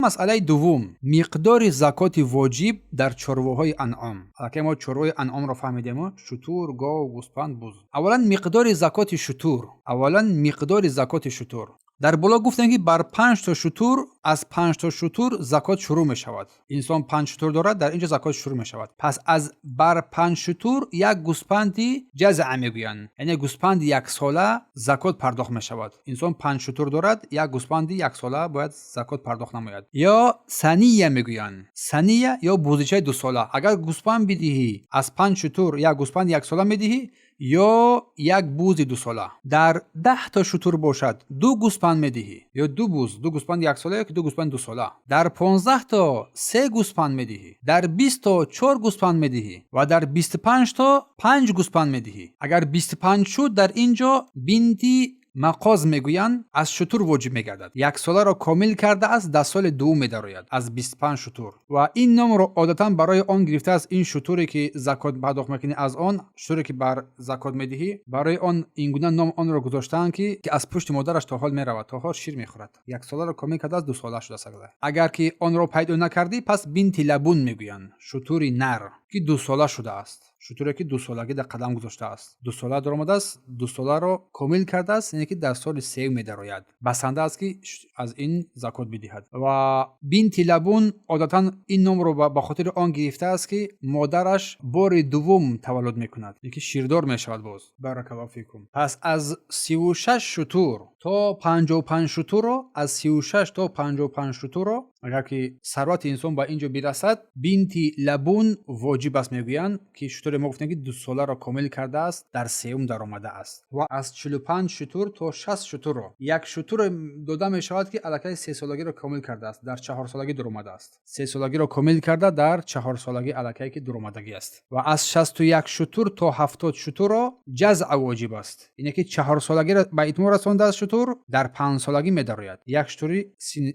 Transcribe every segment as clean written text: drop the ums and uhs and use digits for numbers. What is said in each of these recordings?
مسئله دوم، مقدار زکات واجب در چروه‌های انعام. اگه ما چروه انعام رو فهمیدیم، شتور، گاو، گوسفند، بز. اولا مقدار زکات شتور. در بالا گفتن که بر 5 تا شتور، از 5 تا شتور زکات شروع می شود. انسان 5 شتور دارد، در اینجا زکات شروع می شود. پس از بر 5 شتور یک گوسفندی جزع میگویند، یعنی گوسفند یک ساله زکات پرداخت می شود. انسان 5 شتور دارد، یک گوسفندی یک ساله باید زکات پرداخت نماید. یا سنیه میگویند، سنیه یا بوزیچه 2 ساله. اگر گوسفند بدهی از 5 شتور یک گوسفند یک ساله میدهی یا یک بوز 2 ساله. در 10 تا شتور باشد 2 گوسفند میدهی یا 2 بوز، 2 گوسفند یک ساله یا 2 گوسفند 2 ساله. در 15 تا 3 گوسفند میدهی، در 20 تا 4 گوسفند میدهی و در 25 تا 5 گوسفند میدهی. اگر 25 شد در اینجا بینتی مقاز میگویند از شتور واجب میگردد. یک ساله را کامل کرده است، در سال دوم میدراید از 25 شتور و این نام را عادتا برای آن گرفته است. این شتوری که زکات پرداخت میکنی از آن شتوری که بر زکات میدهی، برای آن این گونه نام آن را گذاشتن که از پشت مادرش تا حال میرود، تا حال شیر میخورد. یک ساله را کامل کرده است، 2 ساله شده است. اگر که آن را پیدا نکردی پس بنت لبون میگویند، شتوری نر که 2 ساله شده است. شتوری که 2 سالگی در قدم گذاشته است، 2 ساله در آمده است، 2 ساله را کامل کرده است، یعنی که در سال 3 میدراید. بسنده است که از این زکات بدهد. و بنت لبون عادتا این نام رو به خاطر آن گرفته است که مادرش بار دوم تولد میکند، یعنی که شیردار میشود. باز بارک الله فیکم. پس از 36 شتور تا 55 شتور رو، از 36 تا 55 شتور رو اگر که ثروت انسان با اینجا برسد، بنت لبون واجب است میگویند که شتور ما گفتیم که 2 ساله را کامل کرده است، در سوم در آمده است. و از 45 شتور تا 60 شتور رو یک شتور داده می شود که الکی 3 سالگی را کامل کرده است، در 4 سالگی در آمده است. 3 سالگی را کامل کرده در 4 سالگی الکی که در آمدگی است. و از 61 شتور تا 70 شتور را جزع واجب است، اینه که 4 سالگی را به اتمام رسانده است شتور، در 5 سالگی میدراید. یک شتوری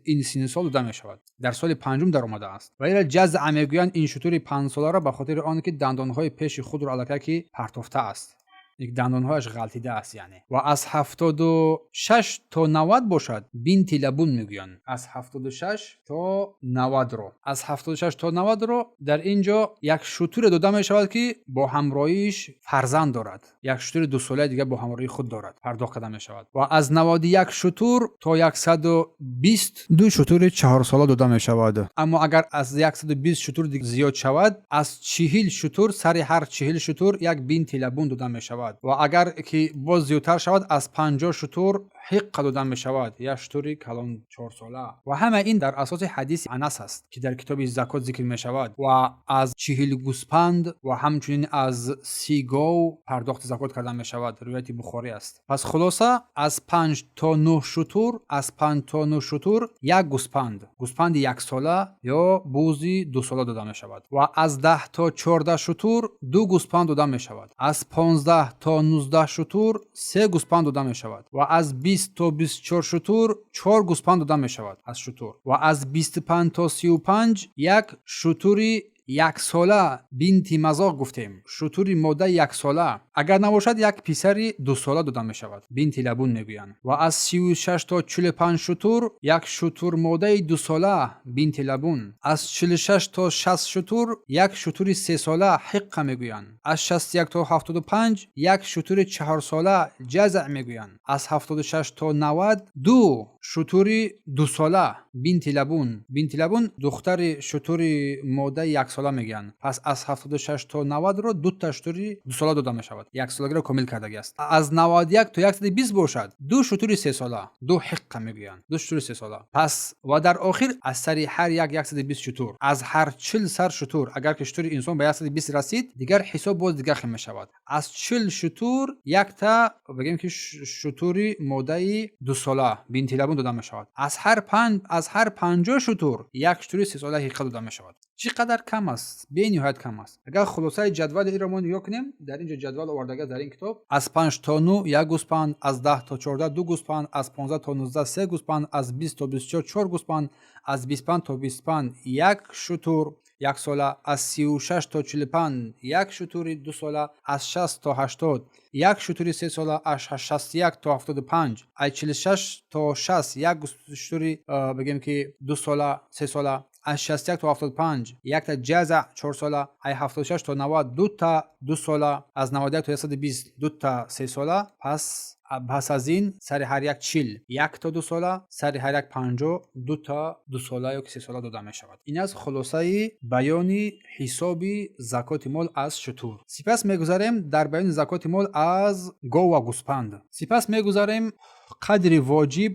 این سن سال داده می شود، در سال پنجم در آمده است. و اینا جزع میگویند این شتوری 5 ساله را به خاطر آن که دندانهای پیش خود را الکی پرتافته است، یک دندانهایش غلطیده است یعنی. و از 76 تا 90 باشد بنت لبون میگویند. از 76 تا 90 رو، از 76 تا 90 رو در اینجا یک شتور داده می شود که با همراهیش فرزند دارد، یک شتور 2 ساله دیگه با همراهی خود دارد، پرداخت کرده می شود. و از 91 شتور تا 122 شتور 4 ساله داده می شود. اما اگر از 120 شتور دیگه زیاد شود، از 40 شتور سر هر 40 شتور یک بنت لبون داده می شود. و اگر که باز زیادتر شود، از 50 شتور حق دادن می شود، یک شتوری کلان 4 ساله. و همه این در اساس حدیث انس است که در کتاب زکات ذکر می شود. و از 40 گوسفند و همچنین از 30 گاو پرداخت زکات کردن می شود، روایت بخاری است. پس خلاصه از 5 تا 9 شتور، از 5 تا 9 شتور یک گوسفند 1 ساله یا بوزی 2 ساله داده می شود. و از 10 تا 14 شتور 2 گوسفند داده می شود. از 15 تا 19 شتور 3 گوسفند داده می شود. و از 20 تا 24 شتور 4 گوسفند داده می شود از شتور. و از 25 تا 35 یک شتوری 1 ساله بنت مزاق گفتیم، شتوری ماده 1 ساله، اگر نباشد یک پسری 2 ساله داده می شود، بنت لبون میگویند. و از 36 تا 45 شتور یک شتور ماده 2 ساله بنت لبون. از 46 تا 60 شتور یک شتوری 3 ساله حق میگویند. از 61 تا 75 یک شتوری 4 ساله جزع میگویند. از 76 تا 90 2 شتوری 2 ساله بنت لبون دختر شتوری ماده 1 ساله میگن. پس از 76 تا 90 رو 2 تا شتوری 2 ساله داده می شود، 1 سالگی را کامل کرده است. از 91 تا 120 باشد 2 شتوری 3 ساله، 2 حق میگن، 2 شتوری 3 ساله. پس و در آخر از سر هر یک 120 شتور، از هر 40 سر شتور اگر که شتوری انسان به 120 رسید دیگر حساب باز دیگر خم می شود. از 40 شتور یک تا بگیم که شتوری ماده 2 ساله بنت لبون داده می شود. از هر 50 شتور یک شتوری 3 ساله حق داده می شود. چقدر کم است، به نهایت کم است. اگر خلاصه جدول این رو ما نگاه کنیم، در اینجا جدول آوردگی در این کتاب، از 5 تا 9 یک گوسفند، از 10 تا 14 2 گوسفند، از 15 تا 19 3 گوسفند، از 20 تا 24 4 گوسفند، از 25 تا 25 یک شتور، 1 ساله، از 36 تا 45 1 شتوری 2 ساله، از 60 تا 80 1 شتوری 3 ساله، از 61 تا 75 از 46 تا 60 1 شتوری بگیم که 2 ساله 3 ساله، از 61 تا 75 یک تا جزع 4 ساله، از 76 تا 90 2 تا 2 ساله، از 91 تا 120 2 تا 3 ساله. پس از این سر هر یک 40 1 تا 2 ساله، سر هر یک 50 2 تا 2 ساله یا 3 ساله داده می شود. این از خلاصه بیان حساب زکات مال از شتور. سپس میگذاریم در بیان زکات مال از گو و گوسپند. سپس میگذاریم قدر واجب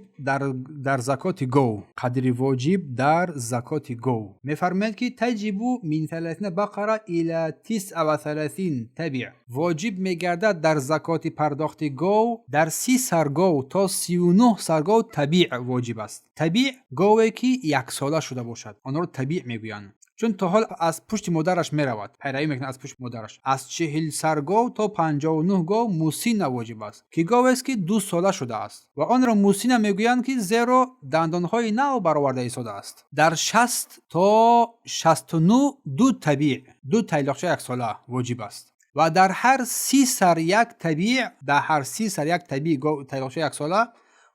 در زکات گو. قدر واجب در زکات گو میفرماید که تجبو من 30 بقره الى 39 تبع. واجب میگردد در زکات پرداخت گو در 30 سرگو تا 39 سرگو تبع واجب است. تبع گوی که 1 ساله شده باشد آن را تبع میگویند، چون تا حال از پشت مادرش میرود، پیروی میکنه از پشت مادرش. از 40 سرگو تا 59 گو موسین واجب است که گوی است که 2 ساله شده است و آن را موسین میگویند که زیرا دندانهای نو برآورده ایستاده است. در 60 تا 69 2 تبع، 2 تایلاقچه 1 ساله واجب است و در هر 30 سر 1 تبع، در هر 30 سر 1 تبع گو تایلاقچه 1 ساله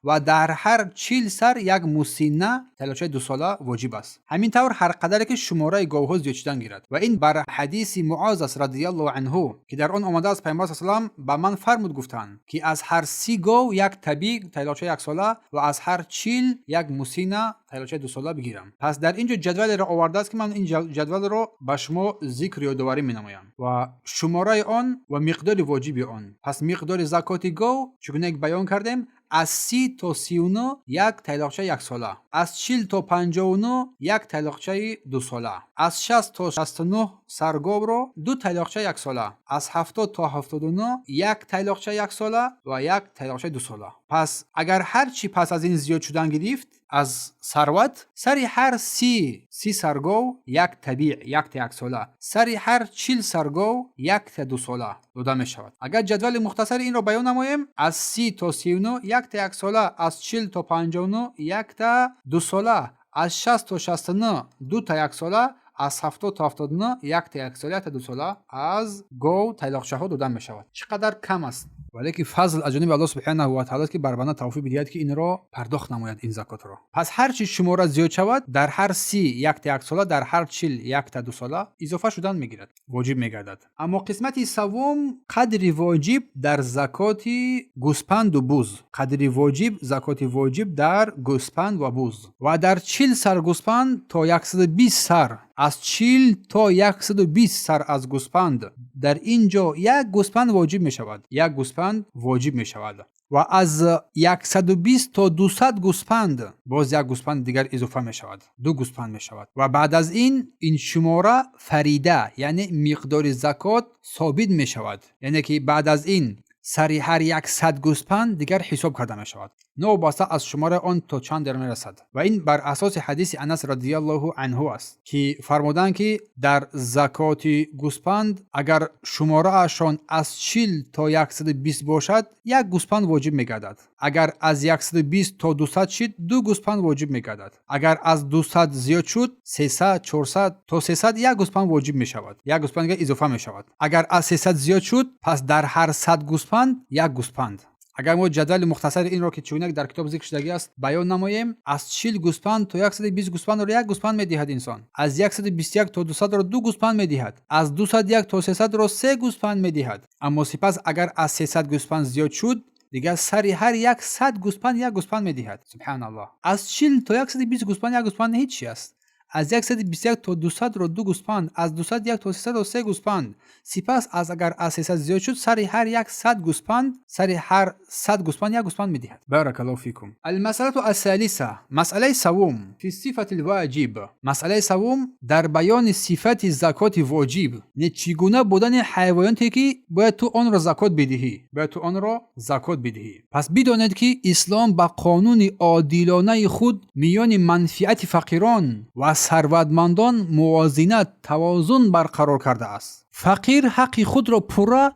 و در هر 40 سر 1 موسینه تایلاقچه 2 ساله واجب است. همین طور هر قدر که شماره گوها زیاد شدن گیرد و این بر حدیث معاذ است رضی الله عنه که در آن آمده است پیامبر صلی الله علیه و آله به من فرمود گفتند که از هر 30 گو 1 تبع تایلاقچه 1 ساله و از هر 40 1 موسینه تایلاقچه 2 ساله بگیرم. پس در اینجا جدول را آورده است که من این جدول را به شما ذکر یادآوری می‌نمایم و شماره آن و مقدار واجب آن. پس مقدار زکات گو چگونه بیان کردیم، از 30 تا 39 1 تایلاقچه 1 ساله، از 40 تا 59 1 تایلاقچه 2 ساله، از 60 تا 69 سرگو را 2 تایلاقچه 1 ساله، از 70 تا 79 1 تایلاقچه 1 ساله و 1 تایلاقچه 2 ساله. پس اگر هر چی پس از این زیاد شدن گرفت از ثروت، سری هر 30 سرگو 1 تبع 1 تا 1 ساله، سری هر 40 سرگو 1 تا 2 ساله داده می شود. اگر جدول مختصر این را بیان نماییم، از 30 تا 39 1 تا 1 ساله، از 40 تا 59 1 تا 2 ساله، از 60 تا 69 2 تا 1 ساله، از 70 تا 79 1 تا 1 ساله تا 2 ساله از گو تایلاقچه ها داده می شود. چقدر کم است، ولی که فضل از جانب الله سبحانه و تعالی که بر بنده توفیق بدهد که این را پرداخت نماید این زکات را. پس هر چی شماره زیاد شود در هر 30 1 تا 1 ساله، در هر 40 1 تا 2 ساله اضافه شدن میگیرد، واجب میگردد. اما قسمت سوم قدر واجب در زکات گوسپند و بوز. قدر واجب زکات واجب در گوسپند و بوز و در 40 سر گوسپند تا 120 سر، از 40 تا 120 سر از گوسپند در اینجا 1 گوسپند واجب می شود، 1 گوسپند واجب می شود و از 120 تا 200 گوسپند باز 1 گوسپند دیگر اضافه می شود، 2 گوسپند می شود و بعد از این شماره فریده یعنی مقدار زکات ثابت می شود، یعنی که بعد از این سری هر 100 گوسپند دیگر حساب کرده می شود، نو باسته از شماره آن تا چند در می رسد. و این بر اساس حدیث انس رضی الله عنه است که فرمودند که در زکات گوسپند اگر شماره اشان از 40 تا 120 باشد 1 گوسپند واجب می گردد، اگر از 120 تا 200 شد 2 گوسپند واجب می گردد، اگر از 200 زیاد شد 300 400 تا 300 1 گوسپند واجب می شود، 1 گوسپند اضافه می شود، اگر از 300 زیاد شد پس در هر 100 گوسپند 1 گوسپند. اگر ما جدول مختصر این را که چگونه در کتاب ذکر شده است بیان نماییم، از 40 گوسپند تا 120 گوسپند را 1 گوسپند میدهد انسان، از 121 تا 200 را 2 گوسپند میدهد، از 201 تا 300 را 3 گوسپند میدهد. اما سپس اگر از 300 گوسپند زیاد شد دیگر سری هر 100 گوسپند 1 گوسپند میدهد. سبحان الله. از 40 تا 120 گوسپند 1 گوسپند هیچ است، از 121 تا 200 را 2 گوسپند، از 201 تا 300 را 3 گوسپند. سپس از اگر از 300 زیاد شد سری هر 100 گوسپند، سری هر 100 گوسپند 1 گوسپند میدهد. بارک الله فیکم. المسأله الثالثه، مسئله سوم فی صفت الواجب. مسئله سوم در بیان صفت زکات واجب، نه چگونه بودن حیواناتی که باید تو آن را زکات بدهی، باید تو آن را زکات بدهی. پس بدانید که اسلام با قانون عادلانه خود میان منفعت فقیران و ثروتمندان موازنت توازن برقرار کرده است. فقیر حق خود را پوره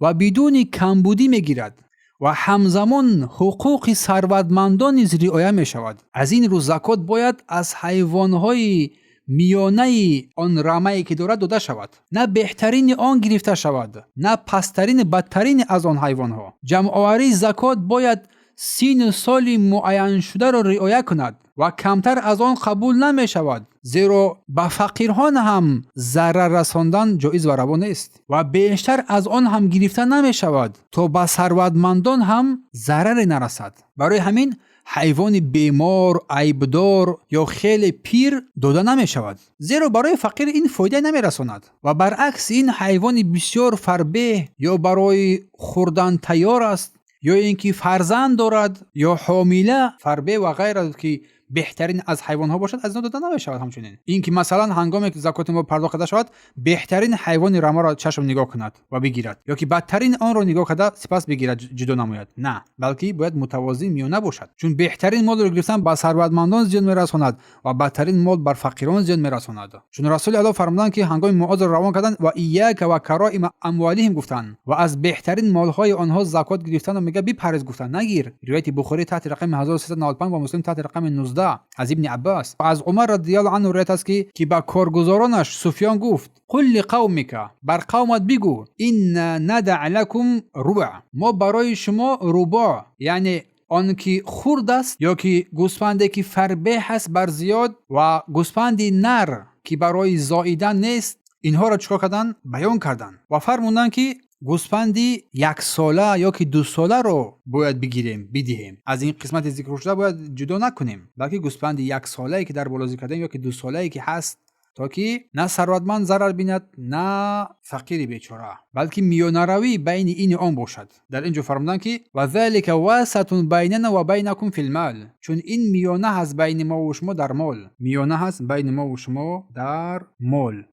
و بدون کمبودی میگیرد و همزمان حقوق ثروتمندان نیز رعایت می شود. از این رو زکات باید از حیوانهای میانه آن رمه‌ای که دارد داده شود، نه بهترین آن گرفته شود، نه پسترین بدترین از آن حیوانها. جمع آوری زکات باید سین سال معین شده را رعایت کند و کمتر از آن قبول نمی شود، زیرا به فقیران هم ضرر رساندن جایز و روا نیست و بیشتر از آن هم گرفته نمی شود تا به ثروتمندان هم ضرری نرسد. برای همین حیوان بیمار، عیبدار یا خیلی پیر داده نمی شود، زیرا برای فقیر این فایده نمی رساند و برعکس این حیوان بسیار فربه یا برای خوردن تیار است یا اینکه فرزند دارد یا حامله فربه و غیره که بهترین از حیوان ها باشد از اینا داده نمی همچنین اینکه مثلا هنگامی که زکات ما پرداخت کرده شود بهترین حیوان رمه را چشم نگاه کند و بگیرد یا که بدترین آن را نگاه کرده سپس بگیرد جدا نماید، نه، بلکه باید متوازی میانه باشد، چون بهترین مال را گرفتن به ثروتمندان زیان میرساند و بدترین مال بر فقیران زیان میرساند. چون رسول الله فرمودند که هنگامی معاذ را روان کردند و ایاک و کرائم اموالهم گفتند و از بهترین مال های آنها زکات گرفتن و میگه بپرهیز گفتند نگیر. روایت بخاری تحت رقم 1395 و مسلم تحت رقم 19 از ابن عباس. از عمر رضی الله عنه روایت است که با کارگزارانش سفیان گفت قل لقومک، بر قومت بگو این ندع لكم ربع، ما برای شما ربع یعنی آن که خرد است یا که گوسفندی که فربه هست بر زیاد و گوسفندی نر که برای زاییدن نیست، اینها را چکار کردن؟ بیان کردن و فرمودن که گوسفندی 1 ساله یا که 2 ساله رو باید بگیریم بدهیم، از این قسمت ذکر شده باید جدا نکنیم، بلکه گوسفندی 1 ساله‌ای که در بالا ذکر کردیم یا که 2 ساله‌ای که هست تا که نه ثروتمند ضرر بیند نه فقیر بیچاره، بلکه میانه روی بین این آن باشد. در اینجا فرمودن که و ذلک واسط بیننا و بینکم فی المال، چون این میانه هست بین ما و شما در مال، میانه هست بین ما و شما در مال.